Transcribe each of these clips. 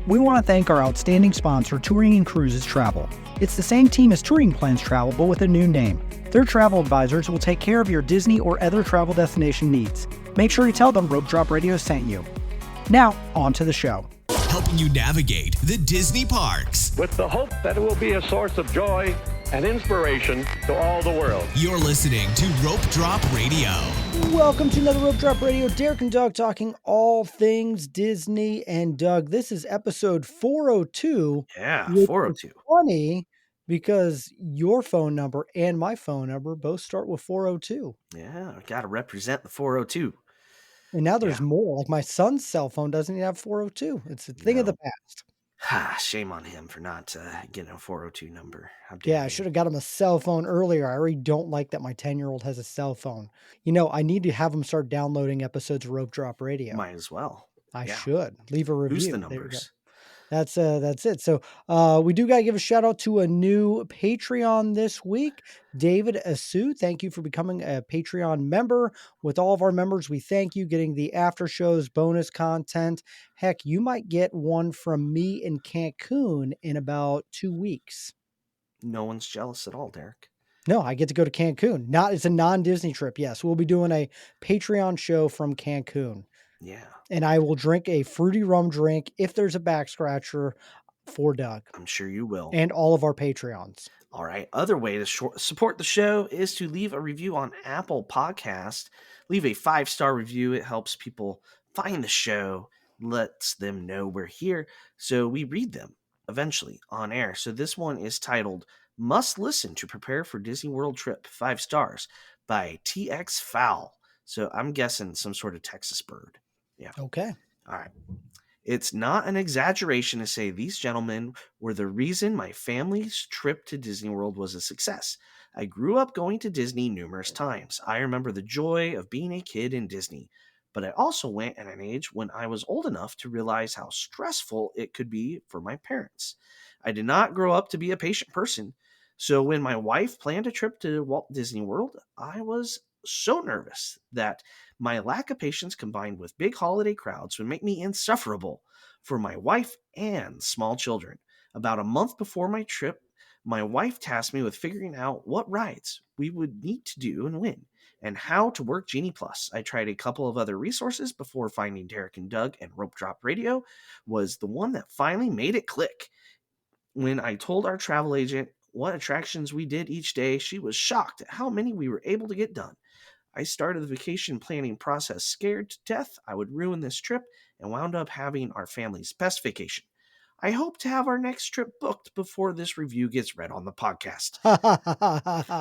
We want to thank our outstanding sponsor, Touring & Cruises Travel. It's the same team as Touring Plans Travel, but with a new name. Their travel advisors will take care of your Disney or other travel destination needs. Make sure you tell them Rope Drop Radio sent you. Now, on to the show. Helping you navigate the Disney parks. With the hope that it will be a source of joy and inspiration to all the world. You're listening to Rope Drop Radio. Welcome to another Rope Drop Radio. Derek and Doug talking all things Disney. And Doug, this is episode 402. Yeah, 402. Funny because your phone number and my phone number both start with 402. Yeah, I got to represent the 402. And now there's more. Like my son's cell phone doesn't even have 402. It's a thing of the past. Shame on him for not getting a 402 number. Yeah, I should have got him a cell phone earlier. I already don't like that my 10-year-old has a cell phone. You know, I need to have him start downloading episodes of Rope Drop Radio. Might as well. I should. Leave a review. Boost the numbers. That's it. So we do got to give a shout out to a new Patreon this week, David Asu. Thank you for becoming a Patreon member. With all of our members, we thank you getting the after shows, bonus content. Heck, you might get one from me in Cancun in about 2 weeks. No one's jealous at all, Derek. No, I get to go to Cancun. It's a non-Disney trip. Yes, we'll be doing a Patreon show from Cancun. Yeah. And I will drink a fruity rum drink if there's a back scratcher for Doug. I'm sure you will. And all of our Patreons. All right. Other way to support the show is to leave a review on Apple Podcast. Leave a 5-star review. It helps people find the show, lets them know we're here. So we read them eventually on air. So this one is titled Must Listen to Prepare for Disney World Trip, 5 stars by TX Fowl. So I'm guessing some sort of Texas bird. Yeah. Okay. All right. It's not an exaggeration to say these gentlemen were the reason my family's trip to Disney World was a success. I grew up going to Disney numerous times. I remember the joy of being a kid in Disney, but I also went at an age when I was old enough to realize how stressful it could be for my parents. I did not grow up to be a patient person, so when my wife planned a trip to Walt Disney World, I was so nervous that my lack of patience combined with big holiday crowds would make me insufferable for my wife and small children. About a month before my trip, my wife tasked me with figuring out what rides we would need to do and when, and how to work Genie Plus. I tried a couple of other resources before finding Derek and Doug, and Rope Drop Radio was the one that finally made it click. When I told our travel agent what attractions we did each day, she was shocked at how many we were able to get done. I started the vacation planning process scared to death I would ruin this trip and wound up having our family's best vacation. I hope to have our next trip booked before this review gets read on the podcast.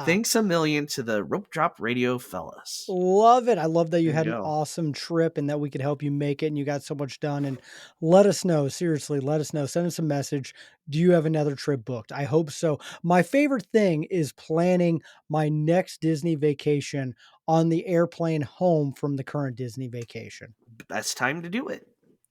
Thanks a million to the Rope Drop Radio fellas. Love it. I love that you had an awesome trip and that we could help you make it and you got so much done. And let us know. Seriously, let us know. Send us a message. Do you have another trip booked? I hope so. My favorite thing is planning my next Disney vacation on the airplane home from the current Disney vacation. Best time to do it.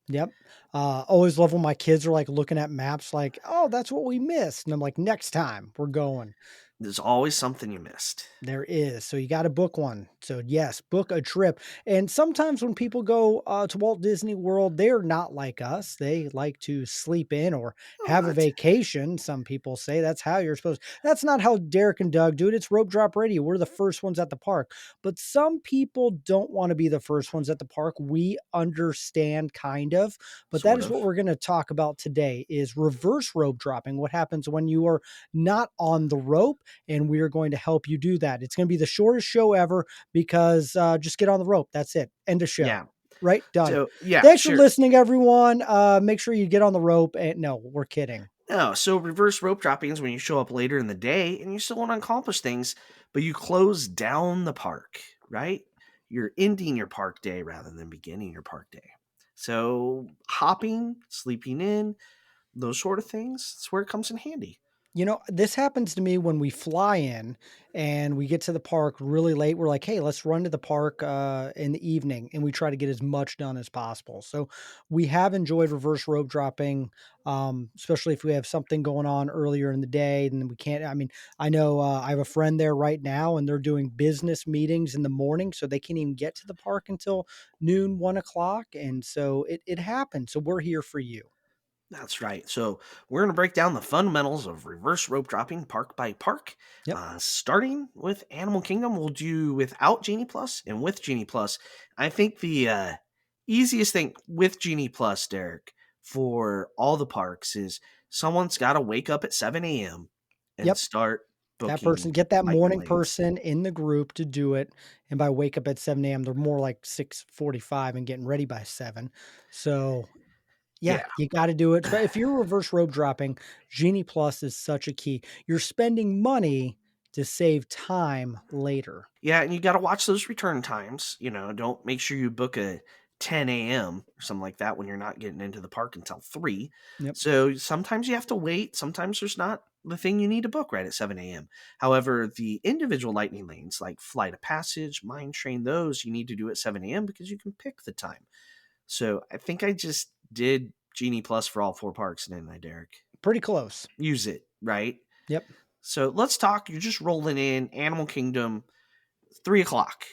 Yep. Always love when my kids are like looking at maps like, oh, that's what we missed. And I'm like, next time we're going. There's always something you missed. There is. So you got to book one. So yes, book a trip. And sometimes when people go to Walt Disney World, they're not like us. They like to sleep in or have a vacation. Some people say that's how you're supposed to. That's not how Derek and Doug do it. It's Rope Drop Radio. We're the first ones at the park. But some people don't want to be the first ones at the park. We understand kind of. But that is what we're going to talk about today is reverse rope dropping. What happens when you are not on the rope? And we are going to help you do that. It's going to be the shortest show ever because just get on the rope. That's it. End of show. Yeah. Right? Done. So, yeah. Thanks for listening, everyone. Make sure you get on the rope. And no, we're kidding. No, so reverse rope dropping is when you show up later in the day and you still want to accomplish things, but you close down the park, right? You're ending your park day rather than beginning your park day. So hopping, sleeping in, those sort of things, that's where it comes in handy. You know, this happens to me when we fly in and we get to the park really late. We're like, hey, let's run to the park in the evening, and we try to get as much done as possible. So we have enjoyed reverse rope dropping, especially if we have something going on earlier in the day. And we can't, I mean, I know I have a friend there right now and they're doing business meetings in the morning, so they can't even get to the park until noon, 1 o'clock. And so it happens. So we're here for you. That's right. So we're going to break down the fundamentals of reverse rope dropping park by park. Yep. Starting with Animal Kingdom, we'll do without Genie Plus and with Genie Plus. I think the easiest thing with Genie Plus, Derek, for all the parks is someone's got to wake up at 7 a.m. and Yep. start That person, booking get that lightning morning lanes. person in the group to do it, and by wake up at 7 AM, they're more like 6:45 and getting ready by 7. So, yeah, Yeah. you gotta do it. But if you're reverse rope dropping, Genie Plus is such a key. You're spending money to save time later. Yeah, and you gotta watch those return times, don't make sure you book a 10 a.m. or something like that when you're not getting into the park until 3. Yep. So sometimes you have to wait, sometimes there's not the thing you need to book right at 7 a.m. However, the individual lightning lanes like Flight of Passage, Mine Train, those you need to do at 7 a.m. because you can pick the time. So I think I just did Genie Plus for all 4 parks, didn't I, Derek? Pretty close. Use it, right? Yep. So let's talk. You're just rolling in Animal Kingdom 3 o'clock.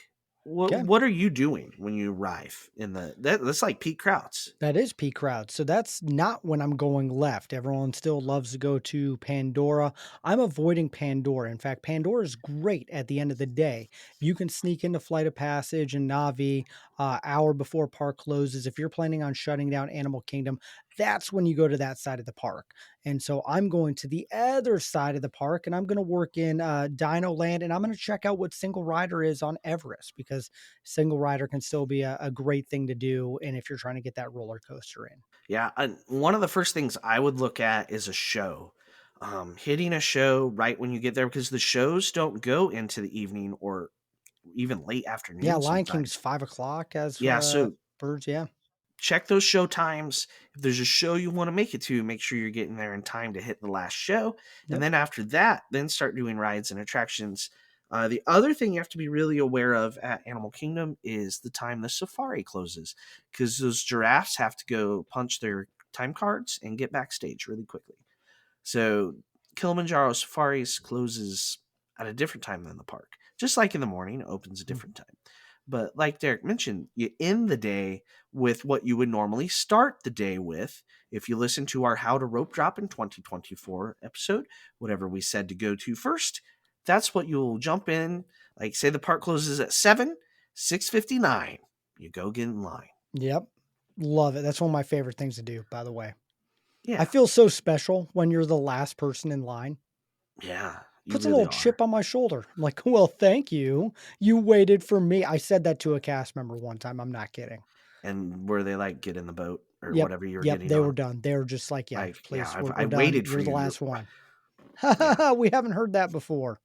What 'Kay. what are you doing when you arrive in that's like peak crowds? That is peak crowd. So that's not when I'm going left. Everyone still loves to go to Pandora. I'm avoiding Pandora. In fact, Pandora is great at the end of the day. You can sneak into Flight of Passage and Navi hour before park closes. If you're planning on shutting down Animal Kingdom, that's when you go to that side of the park. And so I'm going to the other side of the park and I'm going to work in Dino Land and I'm going to check out what single rider is on Everest because single rider can still be a great thing to do. And if you're trying to get that roller coaster in. Yeah, and one of the first things I would look at is a show. Hitting a show right when you get there because the shows don't go into the evening or even late Yeah, afternoon Lion King's sometimes. 5 o'clock as Yeah, so birds. Yeah. check those show times. If there's a show you want to make it to, make sure you're getting there in time to hit the last show. And Yep. then after that, then start doing rides and attractions. The other thing you have to be really aware of at Animal Kingdom is the time the safari closes, because those giraffes have to go punch their time cards and get backstage really quickly. So Kilimanjaro Safaris closes at a different time than the park. Just like in the morning, it opens a Mm. different time. But like Derek mentioned, you end the day with what you would normally start the day with. If you listen to our How to Rope Drop in 2024 episode, whatever we said to go to first, that's what you'll jump in. Like say the park closes at 7, 6:59. You go get in line. Yep. Love it. That's one of my favorite things to do, by the way. I Yeah. feel so special when you're the last person in line. Yeah. You Puts a really little are. chip on my shoulder. I'm like, well, thank you. You waited for me. I said that to a cast member one time. I'm not kidding. And were they like, get in the boat or Yep. whatever you were Yep. getting They were on? done. They were just like, yeah, Like, yeah, please, I we're done. waited for You're the you. last one. Yeah. We haven't heard that before.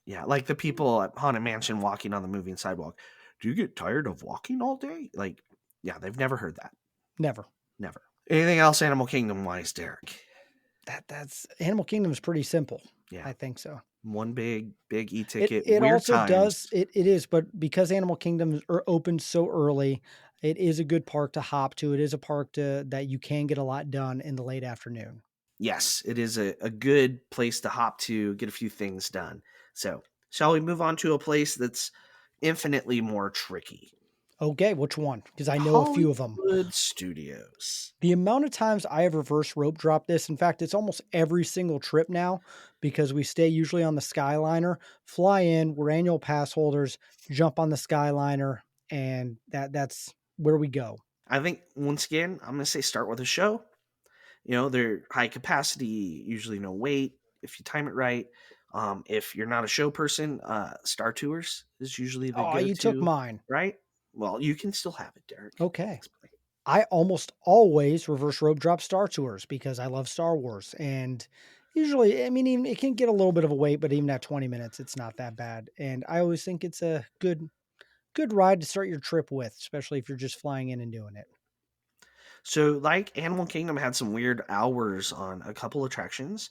Yeah. Like the people at Haunted Mansion walking on the moving sidewalk. Do you get tired of walking all day? Like, yeah, they've never heard that. Never. Never. Anything else Animal Kingdom wise, Derek? That's Animal Kingdom is pretty simple. Yeah. I think so. One big It e-ticket, it weird also times. does it is, but because Animal Kingdom are open so early, it is a good park to hop to. It is a park to that you can get a lot done in the late afternoon. Yes, it is a good place to hop to, get a few things done. So, shall we move on to a place that's infinitely more tricky? Okay, which one? Because I know a few of them. Hollywood Studios. The amount of times I have reverse rope dropped this, in fact, it's almost every single trip now because we stay usually on the Skyliner, fly in, we're annual pass holders, jump on the Skyliner, and that's where we go. I think once again, I'm gonna say start with a show. They're high capacity, usually no wait if you time it right. If you're not a show person, Star Tours is usually the Oh, you took go-to, mine. right? Well, you can still have it, Derek. Okay. Explain. I almost always reverse rope drop Star Tours because I love Star Wars. And usually, I mean, even it can get a little bit of a wait, but even at 20 minutes, it's not that bad. And I always think it's a good ride to start your trip with, especially if you're just flying in and doing it. So, like Animal Kingdom had some weird hours on a couple attractions.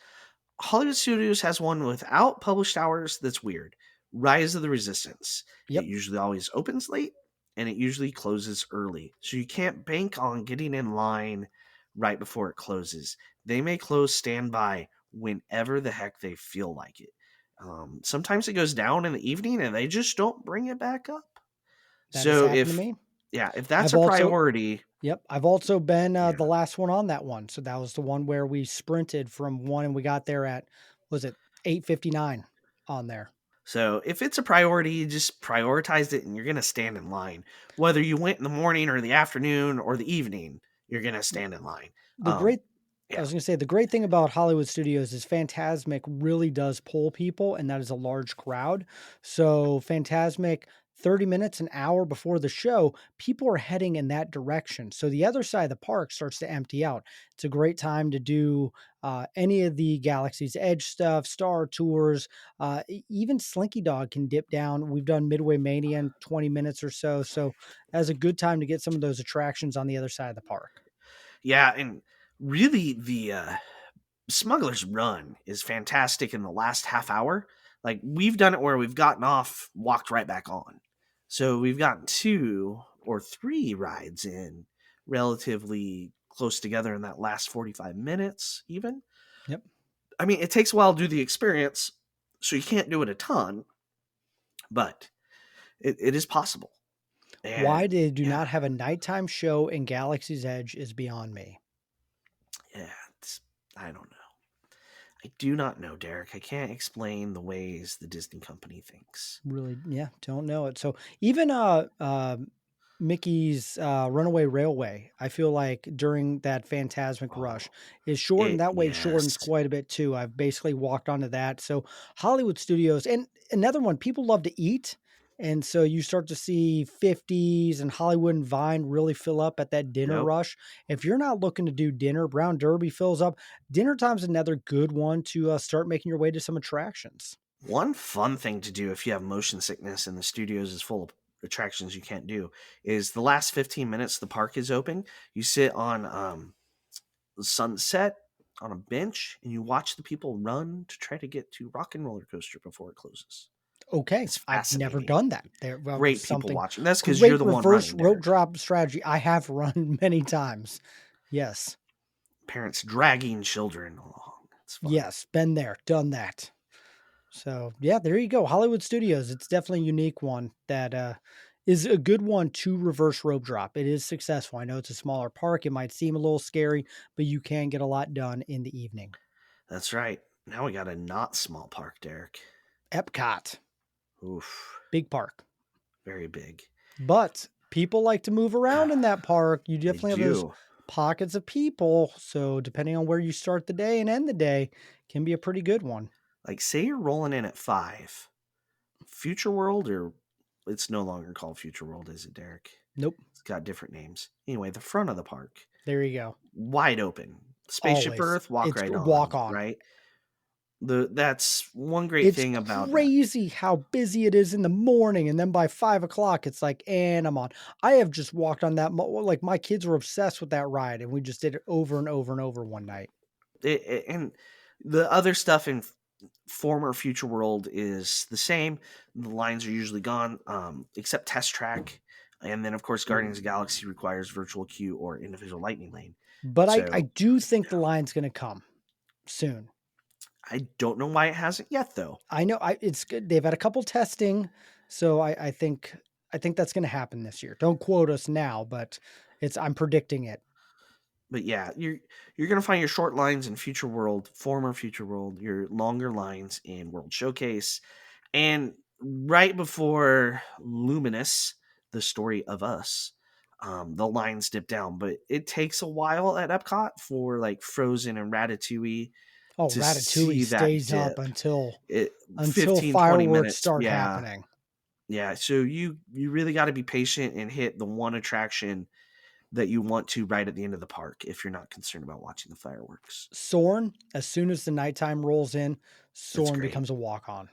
Hollywood Studios has one without published hours that's weird. Rise of the Resistance. It Yep, usually always opens late and it usually closes early. So you can't bank on getting in line right before it closes. They may close standby whenever the heck they feel like it. Sometimes it goes down in the evening and they just don't bring it back up. that has So happened to if me. Yeah, if that's I've a also priority, Yep, I've also been, yeah. the last one on that one, so that was the one where we sprinted from 1 and we got there at was it 8:59 on there. So if it's a priority, you just prioritize it and you're going to stand in line. Whether you went in the morning or the afternoon or the evening, you're going to stand in line. The Um, great I yeah. was gonna say, the great thing about Hollywood studios is Fantasmic really does pull people, and that is a large crowd. So Fantasmic, 30 minutes, an hour before the show, people are heading in that direction. So the other side of the park starts to empty out. It's a great time to do any of the Galaxy's Edge stuff, Star Tours, even Slinky Dog can dip down. We've done Midway Mania in 20 minutes or so. So that's a good time to get some of those attractions on the other side of the park. Yeah. And really, the Smuggler's Run is fantastic in the last half hour. Like we've done it where we've gotten off, walked right back on. So we've gotten 2 or 3 rides in relatively close together in that last 45 minutes, even. Yep. I mean, it takes a while to do the experience, so you can't do it a ton, but it is possible. Why And they do yeah, not have a nighttime show in Galaxy's Edge is beyond me. yeah, I don't know. I do not know, Derek. I can't explain the ways the Disney company thinks. Really, yeah, don't know it. So even Mickey's Runaway Railway, I feel like during that Phantasmic Oh, rush is shortened. That way it shortens yes. quite a bit too. I've basically walked onto that. So Hollywood studios and another one, people love to eat. And so you start to see 50s and Hollywood and Vine really fill up at that dinner Yep. rush. If you're not looking to do dinner, Brown Derby fills up. Dinner time's another good one to start making your way to some attractions. One fun thing to do if you have motion sickness and the studios is full of attractions you can't do is the last 15 minutes the park is open. You sit on the sunset on a bench and you watch the people run to try to get to Rock and Roller Coaster before it closes. Okay, It's I've never fascinating. done that. There was Great people something watching. That's because you're great the one reverse running, rope Derek. drop strategy I have run many times. Yes. Parents dragging children along. It's fun. Yes, been there, done that. So, yeah, there you go. Hollywood Studios, it's definitely a unique one that, is a good one to reverse rope drop. It is successful. I know it's a smaller park. It might seem a little scary, but you can get a lot done in the evening. That's right. Now we got a not small park, Derek. Epcot, Oof. big park. Very big. But people like to move around in that park. You They definitely have those do. pockets of people. So depending on where you start the day and end the day, can be a pretty good one. Like, say you're rolling in at 5. Future World, or it's no longer called Future World, is it, Derek? Nope. It's got different names. Anyway, the front of the park, There you go. wide open. Spaceship Always. Earth, walk It's right walk on, on. right? That's one great It's thing about that. crazy how busy it is in the morning. And then by 5 o'clock, it's like, and I'm on. I have just walked on that. Like my kids were obsessed with that ride. And we just did it over and over and over one night. And the other stuff in former Future World is the same. The lines are usually gone, except Test Track. And then, of course, Guardians of the Galaxy requires virtual queue or individual lightning lane. But I So do think the line's going to come soon. I don't know why it hasn't yet, though. I know it's good. They've had a couple testing, so I think that's gonna happen this year. Don't quote us now, but I'm predicting it. But yeah, you're gonna find your short lines in Future World, former Future World, your longer lines in World Showcase, and right before Luminous, the story of us, the lines dip down. But it takes a while at Epcot for like Frozen and Ratatouille Oh, to Ratatouille see that stays up dip. It until 15-20 fireworks minutes. start Yeah. happening. Yeah. So you really got to be patient and hit the one attraction that you want to right at the end of the park if you're not concerned about watching the fireworks. Soren, as soon as the nighttime rolls in, That's Soren great. becomes a walk on.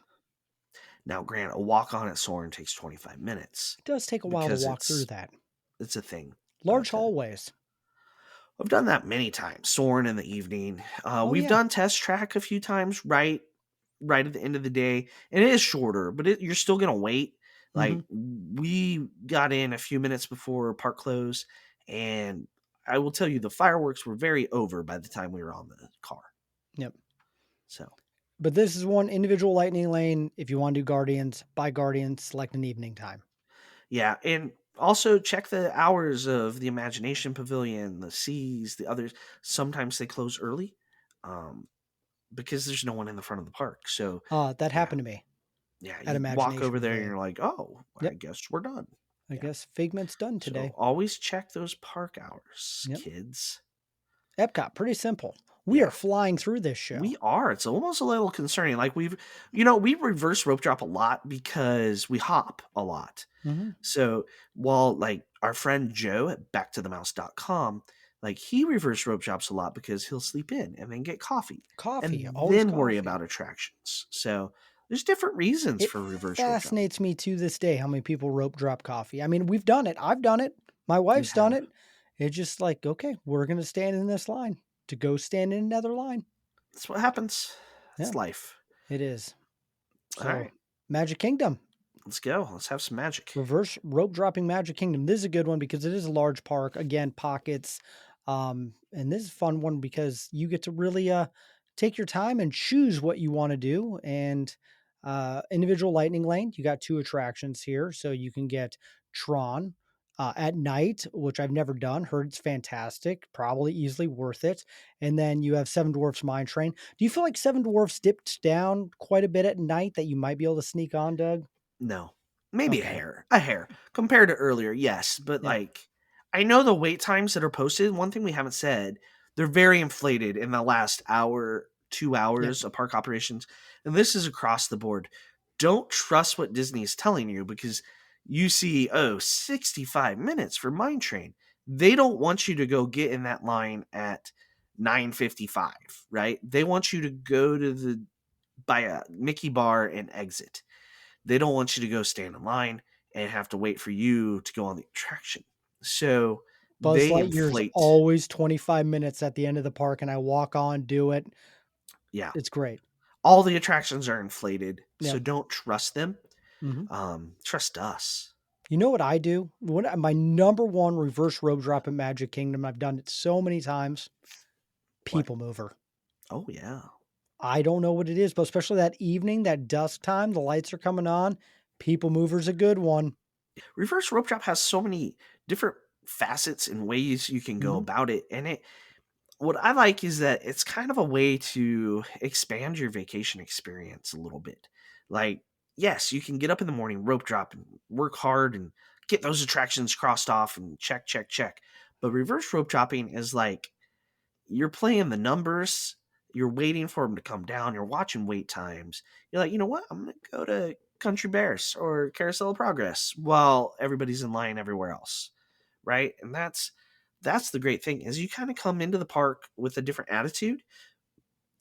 Now, grant a walk on at Soarin' takes 25 minutes It does take a while to because walk through that. it's a thing. Large But hallways. I've done that many times. Soarin' in the evening. Oh We've yeah. done Test Track a few times right at the end of the day, and it is shorter, but you're still gonna wait. Hmm. Like we got in a few minutes before park close, and I will tell you the fireworks were very over by the time we were on the car. Yep. So But this is one individual lightning lane. If you want to do Guardians, buy Guardians, select an evening time. yeah, and Also, check the hours of the Imagination Pavilion, the Seas, the others. Sometimes they close early, um, because there's no one in the front of the park. So, That yeah, happened to me yeah, at you walk over Imagination there and Pavilion. you're like, oh, I Yep. guess we're done. I Yeah. guess Figment's done So today. always check those park hours, Yep. kids. Epcot, pretty simple. We are Yeah. flying through this show. We are. It's almost a little concerning. Like we reverse rope drop a lot because we hop a lot. Mhm. So while like our friend Joe at backtothemouse.com, like he reverse rope drops a lot because he'll sleep in and then get coffee Coffee, and always then worry coffee. about attractions. So there's different reasons It for reverse rope drop. fascinates me to this day how many people rope drop coffee. I mean, we've done it. I've done it. My You wife's done have. it. It's just like, okay, we're going to stand in this line to go stand in another line. That's what happens. Yeah, It's life. it is. All So, right. Magic Kingdom. Let's go. Let's have some magic. Reverse rope dropping Magic Kingdom. This is a good one because it is a large park. Again, pockets. And this is a fun one because you get to really take your time and choose what you want to do. And individual lightning lane, you got two attractions here. So you can get Tron at night, which I've never done. Heard it's fantastic, probably easily worth it. And then you have Seven Dwarfs Mine Train. Do you feel like Seven Dwarfs dipped down quite a bit at night that you might be able to sneak on, Doug? No. Maybe a Okay. hair. A hair. Compared to earlier, yes. But Yeah. like I know the wait times that are posted. One thing we haven't said, they're very inflated in the last hour, two Yep. hours of park operations. And this is across the board. Don't trust what Disney is telling you because you see, 65 minutes for Mine Train. They don't want you to go get in that line at 9:55, right? They want you to go to the buy a Mickey bar and exit. They don't want you to go stand in line and have to wait for you to go on the attraction. So Buzz they Lightyear's inflate. always 25 minutes at the end of the park, and I walk on, do it. Yeah. It's great. All the attractions are inflated. So Yep. don't trust them. Mhm. Trust us. You know what I do? What my number one reverse rope drop in Magic Kingdom, I've done it so many times, What? People Mover. Oh, yeah. I don't know what it is, but especially that evening, that dusk time, the lights are coming on. People Mover's a good one. Reverse rope drop has so many different facets and ways you can go Mhm. about it. And what I like is that it's kind of a way to expand your vacation experience a little bit. Like, yes, you can get up in the morning, rope drop, and work hard and get those attractions crossed off and check, check, check. But reverse rope dropping is like you're playing the numbers, you're waiting for them to come down, you're watching wait times. You're like, you know what? I'm going to go to Country Bears or Carousel of Progress while everybody's in line everywhere else, right? And that's the great thing is you kind of come into the park with a different attitude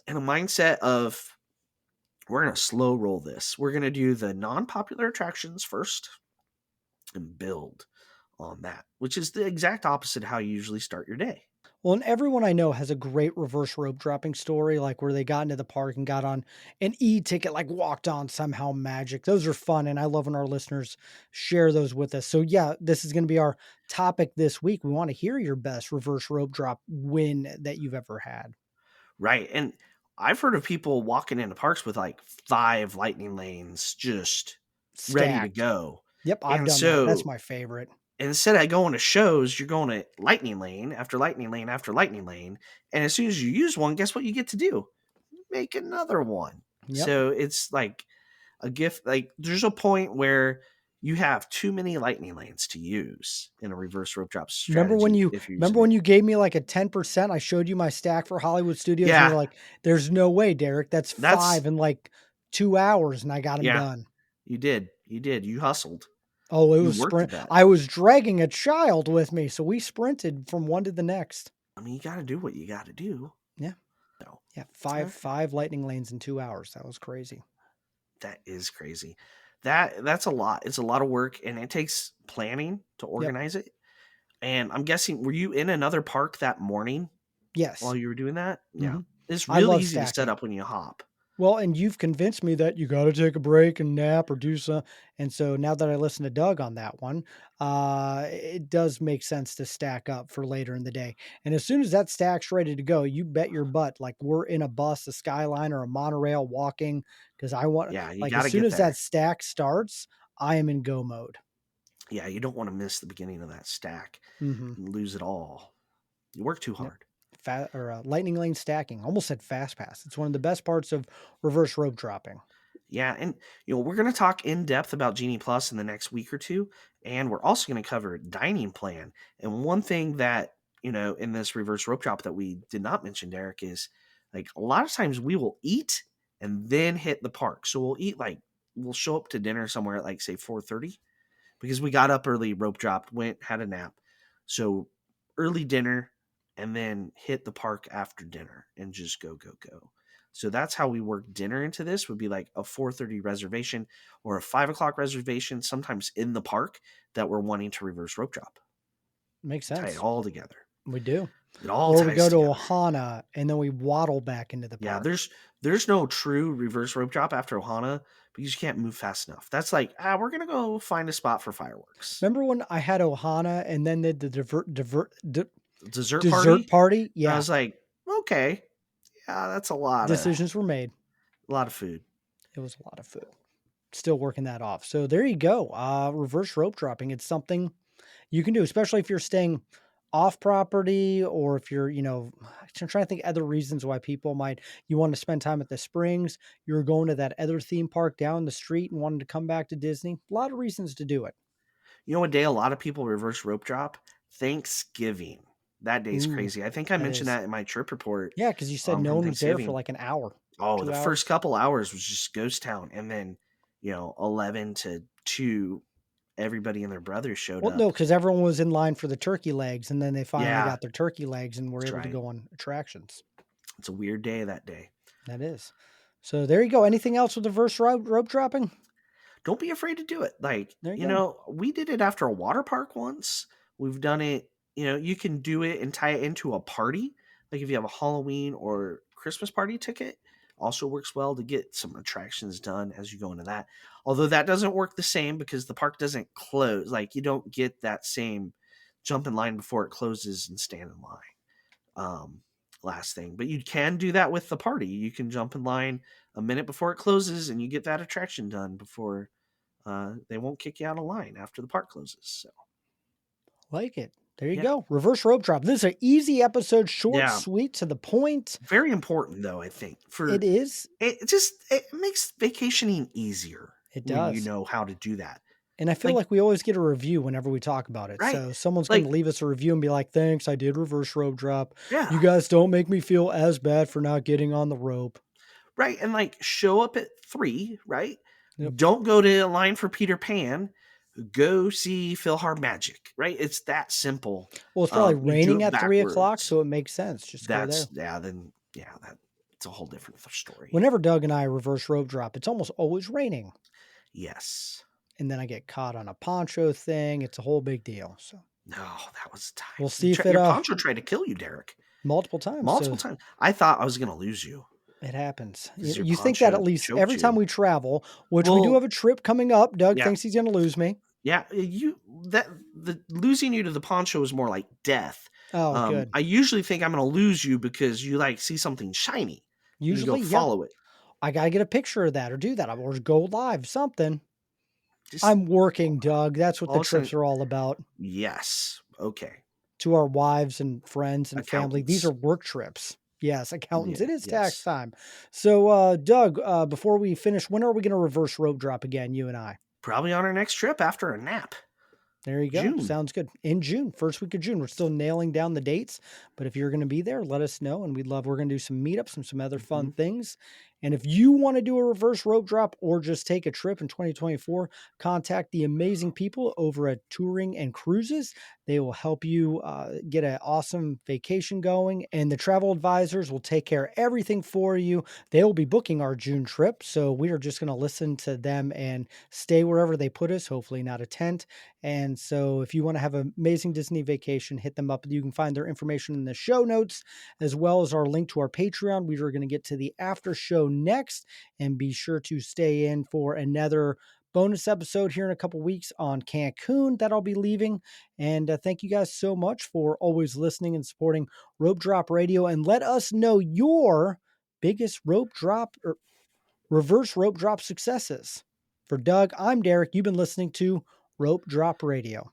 and a mindset of we're going to slow roll this. We're going to do the non-popular attractions first and build on that, which is the exact opposite of how you usually start your day. Well, and everyone I know has a great reverse rope dropping story, like where they got into the park and got on an e-ticket, like walked on somehow magic. Those are fun, and I love when our listeners share those with us. So yeah, this is going to be our topic this week. We want to hear your best reverse rope drop win that you've ever had. Right. And I've heard of people walking into parks with like 5 lightning lanes just ready to Stacked. go. Yep, I've And done that. That's so my favorite. instead of going to shows, you're going to lightning lane after lightning lane after lightning lane. And as soon as you use one, guess what you get to do? Make another one. Yep. So it's like a gift. Like there's a point where you have too many lightning lanes to use in a reverse rope drop strategy if you're using Remember it. when you gave me like a 10%? I showed you my stack for Hollywood Studios, and you're Yeah, like, "There's no way, Derek. That's that's 5 in like 2 hours," and I got them yeah, done. you did. You did. You hustled. Oh, it You was worked sprint. at that. I was dragging a child with me, so we sprinted from one to the next. I mean, you got to do what you got to do. Yeah. No, Yeah. all Five right. five lightning lanes in 2 hours. That was crazy. That is crazy. That's a lot. It's a lot of work, and it takes planning to Yep. organize it. And I'm guessing, were you in another park that morning while Yes. you were doing that? Yeah, Mhm. it's I really love easy to set stacking. up when you hop. Well, and you've convinced me that you gotta take a break and nap or do some, and so now that I listen to Doug on that one, it does make sense to stack up for later in the day, and as soon as that stack's ready to go, you bet your butt, like, we're in a bus, a Skyline, or a monorail walking because I want Yeah, you like, got as to soon get as that there. stack starts, I am in go mode. Yeah, you don't want to miss the beginning of that stack Mhm. and lose it all. You work too Yep. hard. Lightning lane stacking. Almost said fast pass. It's one of the best parts of reverse rope dropping. Yeah, and we're going to talk in depth about Genie Plus in the next week or two, and we're also going to cover dining plan. And one thing that in this reverse rope drop that we did not mention, Derek, is like a lot of times we will eat and then hit the park. So we'll eat we'll show up to dinner somewhere at like say 4:30 because we got up early, rope dropped, went had a nap. So early dinner and then hit the park after dinner and just go go go. So that's how we work dinner into this would be like a 4:30 reservation or a 5 o'clock reservation, sometimes in the park that we're wanting to reverse rope drop. Makes Tie it sense. all together. We do. It all Or we ties go to together. Ohana and then we waddle back into the Yeah, park. there's no true reverse rope drop after Ohana because you can't move fast enough. That's like, we're gonna go find a spot for fireworks. Remember when I had Ohana and then did the Dessert dessert party? party? I Yeah, was like, okay, yeah, that's decisions were made. a lot of food. It was a lot of food. Still working that off. So there you go. Reverse rope dropping. It's something you can do, especially if you're staying off property or if you're, I'm trying to think other reasons why people might you want to spend time at the springs, you're going to that other theme park down the street and wanting to come back to Disney. A lot of reasons to do it. You know what day a lot of people reverse rope drop? Thanksgiving. That day's Ooh, crazy. I think I that mentioned is. that in my trip report Yeah, because you said no from one was there for Thanksgiving. like an hour, Oh, the 2 first hours. couple hours was just ghost town, and then 11 to 2, everybody and their brothers showed Well, no, up. because everyone was in line for the turkey legs, and then they finally Yeah, got their turkey legs and were that's able to right. go on attractions. It's a weird day that day. That is. So there you go. Anything else with the verse rope dropping? Don't be afraid to do it. Like, There you go. we did it after a water park once. We've done it, you can do it and tie it into a party. Like if you have a Halloween or Christmas party ticket, also works well to get some attractions done as you go into that. Although that doesn't work the same because the park doesn't close. Like you don't get that same jump in line before it closes and stand in line. Um, Last thing, but you can do that with the party. You can jump in line a minute before it closes and you get that attraction done before they won't kick you out of line after the park closes. So Like it. There you yeah, go. Reverse rope drop. This is an easy episode, short, yeah, sweet, to the point. very important though. I think It for is. it makes vacationing easier It when you does. know how to do that. And I feel Like like we always get a review whenever we talk about it. right, So someone's going to like leave us a review and be like, thanks, I did reverse rope drop. You yeah, guys don't make me feel as bad for not getting on the rope. right, and like show up at 3. Right, Yep. don't go to a line for Peter Pan. Go see Philhar Magic. Right, it's that simple. Well, it's probably You do raining it at 3 o'clock, backwards. so it makes sense. Just go That's there. yeah. Then yeah, that it's a whole different story. Whenever Doug and I reverse rope drop, it's almost always raining. Yes. And then I get caught on a poncho thing. It's a whole big deal. So No, that was we'll times. see if it Your poncho tried to kill you, Derek, multiple times. So multiple times. I thought I was going to lose you it happens. because your You think that poncho at least choked every time you. we travel, which we do Well, have a trip coming up, Doug yeah, thinks he's going to lose me. yeah. You that the losing you to the poncho is more like death. Oh, good. I usually think I'm going to lose you because you like see something shiny and you go Usually, yeah. follow it. I got to get a picture of that or do that or go live, something. Just I'm working, Doug. That's what all the of a sudden, trips are all about. yes, okay, To our wives and friends and family. These are accountants. work trips. Yes, accountants. Yeah, It is tax yes. time. So, Doug, before we finish, when are we going to reverse rope drop again, you and I? Probably on our next trip after a nap. There you go. June. Sounds good. In June, first week of June. We're still nailing down the dates, but if you're going to be there, let us know. And we're going to do some meetups and some other fun Mhm. things. And if you want to do a reverse rope drop or just take a trip in 2024, contact the amazing people over at Touring and Cruises. They will help you get an awesome vacation going, and the travel advisors will take care of everything for you. They will be booking our June trip. So we are just going to listen to them and stay wherever they put us, hopefully not a tent. And so if you want to have an amazing Disney vacation, hit them up. You can find their information in the show notes, as well as our link to our Patreon. We are going to get to the after show next, and be sure to stay in for another bonus episode here in a couple weeks on Cancun that I'll be leaving. And thank you guys so much for always listening and supporting Rope Drop Radio. And let us know your biggest rope drop or reverse rope drop successes. For Doug, I'm Derek. You've been listening to Rope Drop Radio.